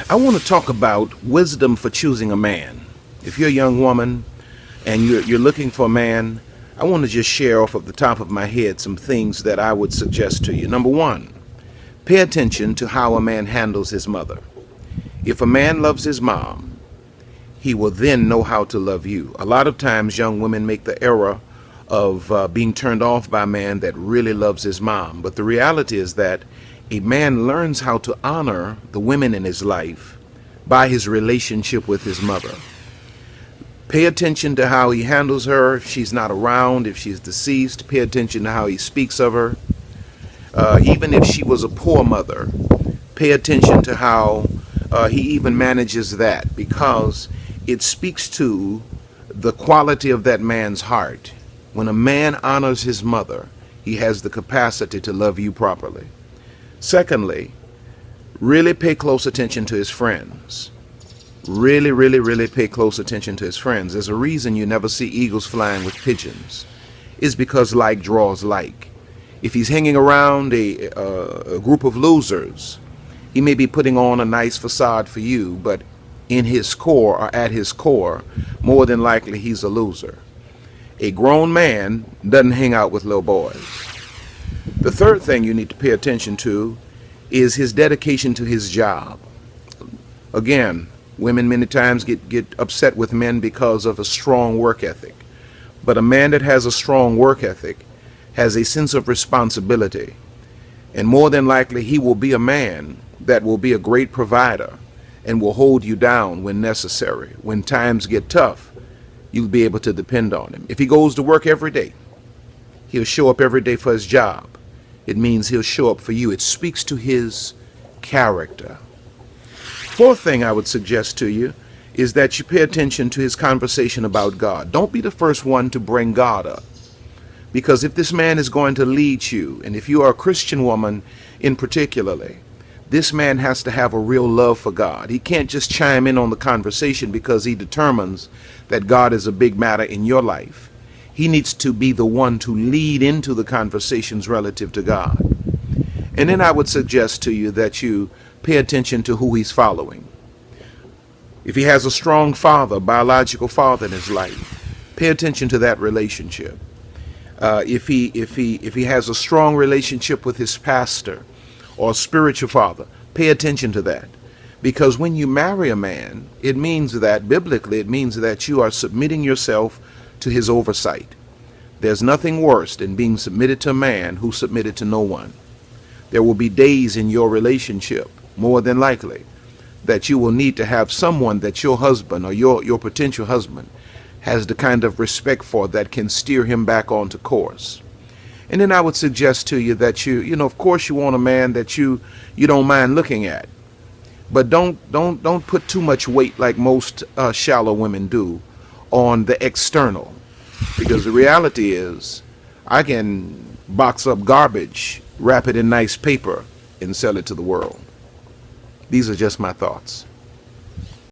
I want to talk about wisdom for choosing a man. If you're a young woman and you're looking for a man, I want to just share off of the top of my head some things that I would suggest to you. Number one, pay attention to how a man handles his mother. If a man loves his mom, he will then know how to love you. A lot of times young women make the error of being turned off by a man that really loves his mom. But the reality is that a man learns how to honor the women in his life by his relationship with his mother. Pay attention to how he handles her if she's not around, if she's deceased. Pay attention to how he speaks of her. Even if she was a poor mother, pay attention to how he even manages that, because it speaks to the quality of that man's heart. When a man honors his mother, he has the capacity to love you properly. Secondly, really pay close attention to his friends. Really pay close attention to his friends. There's a reason you never see eagles flying with pigeons. It's because like draws like. If he's hanging around a group of losers, he may be putting on a nice facade for you, but in his core or at his core, more than likely he's a loser. A grown man doesn't hang out with little boys. The third thing you need to pay attention to is his dedication to his job. Again, women many times get upset with men because of a strong work ethic. But a man that has a strong work ethic has a sense of responsibility. And more than likely, he will be a man that will be a great provider and will hold you down when necessary. When times get tough, you'll be able to depend on him. If he goes to work every day, he'll show up every day for his job. It means he'll show up for you. It speaks to his character. Fourth thing I would suggest to you is that you pay attention to his conversation about God. Don't be the first one to bring God up. Because if this man is going to lead you, and if you are a Christian woman in particularly, this man has to have a real love for God. He can't just chime in on the conversation because he determines that God is a big matter in your life. He needs to be the one to lead into the conversations relative to God. And then I would suggest to you that you pay attention to who he's following. If he has a strong father, biological father in his life, pay attention to that relationship. If he has a strong relationship with his pastor or spiritual father, pay attention to that. Because when you marry a man, it means that, biblically, it means that you are submitting yourself to his oversight. There's nothing worse than being submitted to a man who submitted to no one. There will be days in your relationship, more than likely, that you will need to have someone that your husband or your potential husband has the kind of respect for that can steer him back onto course. And then I would suggest to you that of course you want a man that you don't mind looking at. But don't put too much weight, like most shallow women do, on the external. Because the reality is, I can box up garbage, wrap it in nice paper, and sell it to the world. These are just my thoughts.